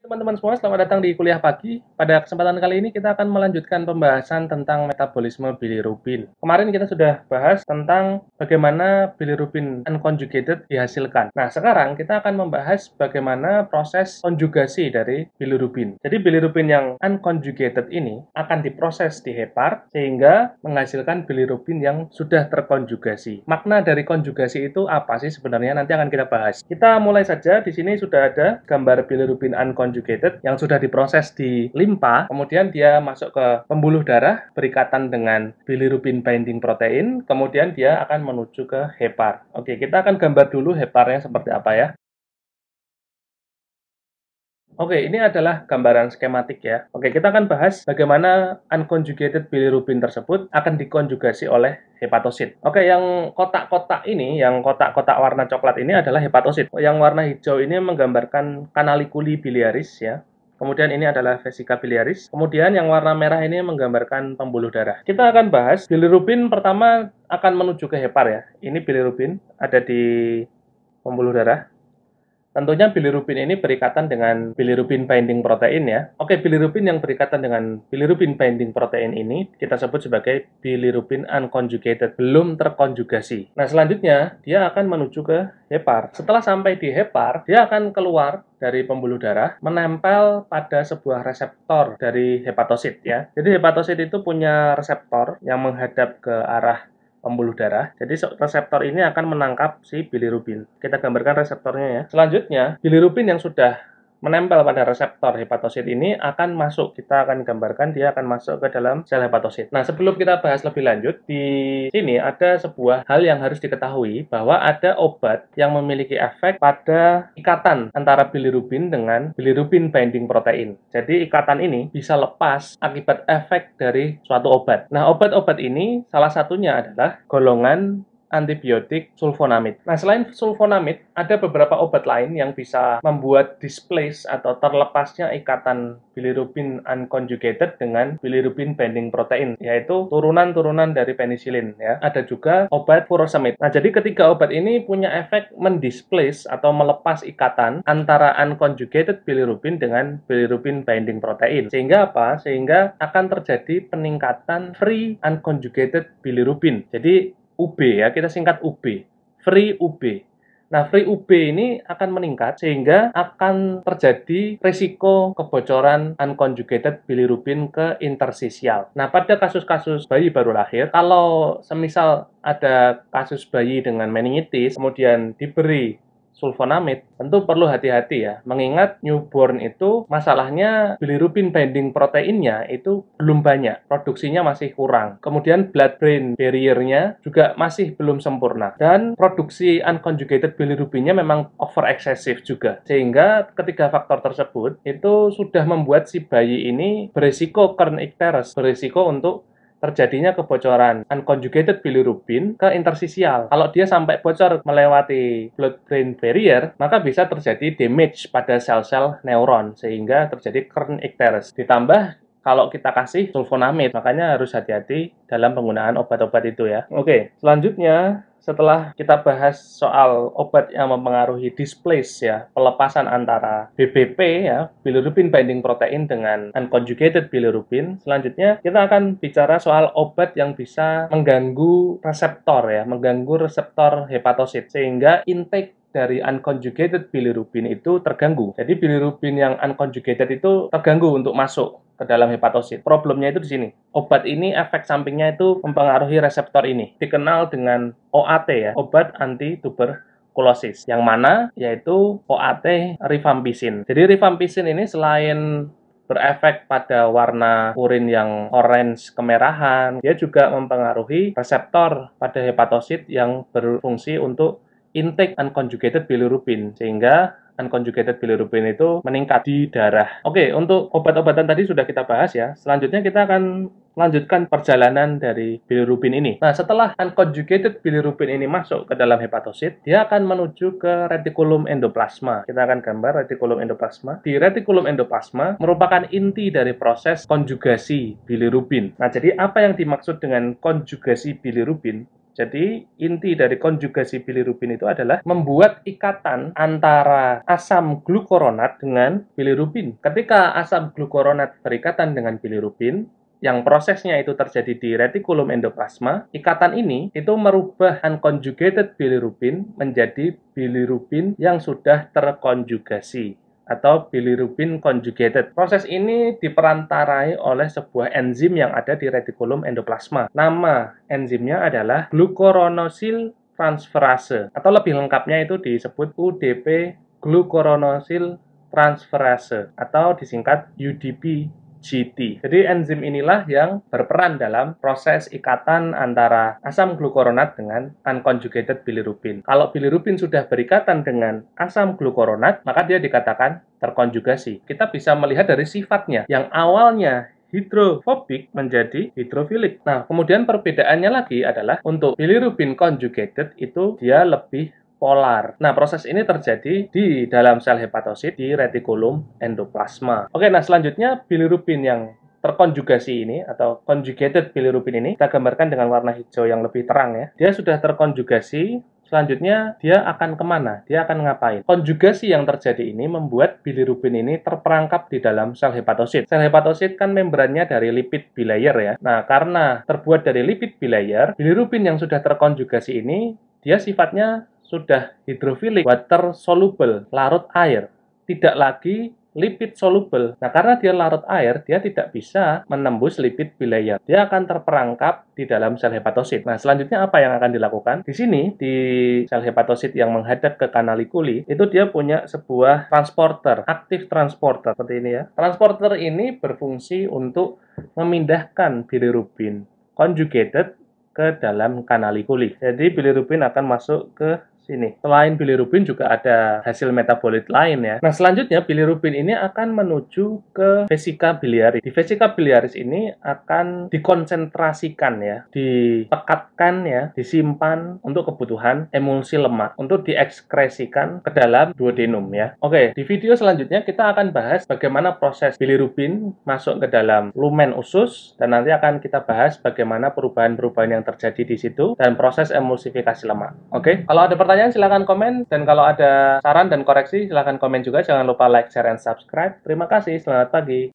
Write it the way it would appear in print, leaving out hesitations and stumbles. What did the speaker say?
Teman-teman semua, selamat datang di kuliah pagi. Pada kesempatan kali ini kita akan melanjutkan pembahasan tentang metabolisme bilirubin. Kemarin kita sudah bahas tentang bagaimana bilirubin unconjugated dihasilkan. Nah, sekarang kita akan membahas bagaimana proses konjugasi dari bilirubin. Jadi bilirubin yang unconjugated ini akan diproses di hepar sehingga menghasilkan bilirubin yang sudah terkonjugasi. Makna dari konjugasi itu apa sih sebenarnya? Nanti akan kita bahas. Kita mulai saja. Di sini sudah ada gambar bilirubin unconjugated yang sudah diproses di limpa, kemudian dia masuk ke pembuluh darah berikatan dengan bilirubin binding protein, kemudian dia akan menuju ke hepar. Oke, kita akan gambar dulu heparnya seperti apa ya. Oke, ini adalah gambaran skematik ya. Oke, kita akan bahas bagaimana unconjugated bilirubin tersebut akan dikonjugasi oleh hepatosit. Oke, yang kotak-kotak ini, yang kotak-kotak warna coklat ini adalah hepatosit. Yang warna hijau ini menggambarkan canaliculi biliaris ya. Kemudian ini adalah vesica biliaris. Kemudian yang warna merah ini menggambarkan pembuluh darah. Kita akan bahas bilirubin pertama akan menuju ke hepar ya. Ini bilirubin ada di pembuluh darah. Tentunya bilirubin ini berikatan dengan bilirubin binding protein ya. Oke, bilirubin yang berikatan dengan bilirubin binding protein ini kita sebut sebagai bilirubin unconjugated, belum terkonjugasi. Nah, selanjutnya dia akan menuju ke hepar. Setelah sampai di hepar, dia akan keluar dari pembuluh darah, menempel pada sebuah reseptor dari hepatosit ya. Jadi hepatosit itu punya reseptor yang menghadap ke arah pembuluh darah. Jadi reseptor ini akan menangkap si bilirubin. Kita gambarkan reseptornya ya. Selanjutnya, bilirubin yang sudah menempel pada reseptor hepatosit ini akan masuk. Kita akan gambarkan dia akan masuk ke dalam sel hepatosit. Nah, sebelum kita bahas lebih lanjut, di sini ada sebuah hal yang harus diketahui bahwa ada obat yang memiliki efek pada ikatan antara bilirubin dengan bilirubin binding protein. Jadi ikatan ini bisa lepas akibat efek dari suatu obat. Nah, obat-obat ini salah satunya adalah golongan antibiotik sulfonamid. Nah, selain sulfonamid, ada beberapa obat lain yang bisa membuat displace atau terlepasnya ikatan bilirubin unconjugated dengan bilirubin binding protein, yaitu turunan-turunan dari penisilin ya. Ada juga obat furosemid. Nah, jadi ketiga obat ini punya efek mendisplace atau melepas ikatan antara unconjugated bilirubin dengan bilirubin binding protein. Sehingga apa? Sehingga akan terjadi peningkatan free unconjugated bilirubin. Jadi UB ya, kita singkat UB, free UB. Nah, free UB ini akan meningkat sehingga akan terjadi risiko kebocoran unconjugated bilirubin ke intersisial. Nah, pada kasus-kasus bayi baru lahir, kalau semisal ada kasus bayi dengan meningitis, kemudian diberi sulfonamid, tentu perlu hati-hati ya, mengingat newborn itu masalahnya bilirubin binding proteinnya itu belum banyak, produksinya masih kurang. Kemudian blood-brain barrier-nya juga masih belum sempurna. Dan produksi unconjugated bilirubinnya memang over excessive juga. Sehingga ketiga faktor tersebut itu sudah membuat si bayi ini berisiko Kern-Icterus, berisiko untuk terjadinya kebocoran unconjugated bilirubin ke intersisial. Kalau dia sampai bocor melewati blood-brain barrier, maka bisa terjadi damage pada sel-sel neuron sehingga terjadi Kern-Icterus. Ditambah kalau kita kasih sulfonamid, makanya harus hati-hati dalam penggunaan obat-obat itu ya. Oke, selanjutnya setelah kita bahas soal obat yang mempengaruhi displace ya, pelepasan antara BBP ya, bilirubin binding protein dengan unconjugated bilirubin, selanjutnya kita akan bicara soal obat yang bisa mengganggu reseptor ya, mengganggu reseptor hepatosit sehingga intake dari unconjugated bilirubin itu terganggu. Jadi bilirubin yang unconjugated itu terganggu untuk masuk ke dalam hepatosit. Problemnya itu di sini. Obat ini efek sampingnya itu mempengaruhi reseptor ini. Dikenal dengan OAT ya, obat anti tuberkulosis. Yang mana yaitu OAT rifampicin. Jadi rifampicin ini selain berefek pada warna urin yang orange kemerahan, dia juga mempengaruhi reseptor pada hepatosit yang berfungsi untuk intake unconjugated bilirubin sehingga unconjugated bilirubin itu meningkat di darah. Oke, untuk obat-obatan tadi sudah kita bahas ya. Selanjutnya kita akan melanjutkan perjalanan dari bilirubin ini. Nah, setelah unconjugated bilirubin ini masuk ke dalam hepatosit, dia akan menuju ke retikulum endoplasma. Kita akan gambar retikulum endoplasma. Di retikulum endoplasma merupakan inti dari proses konjugasi bilirubin. Nah, jadi apa yang dimaksud dengan konjugasi bilirubin? Jadi, inti dari konjugasi bilirubin itu adalah membuat ikatan antara asam glukuronat dengan bilirubin. Ketika asam glukuronat berikatan dengan bilirubin, yang prosesnya itu terjadi di retikulum endoplasma, ikatan ini itu merubah unconjugated bilirubin menjadi bilirubin yang sudah terkonjugasi atau bilirubin conjugated. Proses ini diperantarai oleh sebuah enzim yang ada di retikulum endoplasma. Nama enzimnya adalah glucuronyl transferase atau lebih lengkapnya itu disebut UDP glucuronyl transferase atau disingkat UDP GT. Jadi enzim inilah yang berperan dalam proses ikatan antara asam glukuronat dengan unconjugated bilirubin. Kalau bilirubin sudah berikatan dengan asam glukuronat, maka dia dikatakan terkonjugasi. Kita bisa melihat dari sifatnya yang awalnya hidrofobik menjadi hidrofilik. Nah, kemudian perbedaannya lagi adalah untuk bilirubin conjugated itu dia lebih polar. Nah, proses ini terjadi di dalam sel hepatosit di retikulum endoplasma. Oke, nah selanjutnya bilirubin yang terkonjugasi ini atau conjugated bilirubin ini kita gambarkan dengan warna hijau yang lebih terang ya. Dia sudah terkonjugasi, selanjutnya dia akan kemana? Dia akan ngapain? Konjugasi yang terjadi ini membuat bilirubin ini terperangkap di dalam sel hepatosit. Sel hepatosit kan membrannya dari lipid bilayer ya. Nah, karena terbuat dari lipid bilayer, bilirubin yang sudah terkonjugasi ini dia sifatnya sudah hidrofilik, water soluble, larut air, tidak lagi lipid soluble. Nah, karena dia larut air, dia tidak bisa menembus lipid bilayer. Dia akan terperangkap di dalam sel hepatosit. Nah, selanjutnya apa yang akan dilakukan? Di sini, di sel hepatosit yang menghadap ke kanalikuli, itu dia punya sebuah transporter, aktif transporter, seperti ini ya. Transporter ini berfungsi untuk memindahkan bilirubin conjugated ke dalam kanalikuli. Jadi bilirubin akan masuk ke sini. Selain bilirubin juga ada hasil metabolit lain ya. Nah, selanjutnya bilirubin ini akan menuju ke vesika biliaris. Di vesika biliaris ini akan dikonsentrasikan ya, dipekatkan ya, disimpan untuk kebutuhan emulsi lemak untuk diekskresikan ke dalam duodenum ya. Oke, di video selanjutnya kita akan bahas bagaimana proses bilirubin masuk ke dalam lumen usus dan nanti akan kita bahas bagaimana perubahan-perubahan yang terjadi di situ dan proses emulsifikasi lemak. Oke, kalau ada pertanyaan silahkan komen, dan kalau ada saran dan koreksi silahkan komen juga. Jangan lupa like, share, and subscribe. Terima kasih, selamat pagi.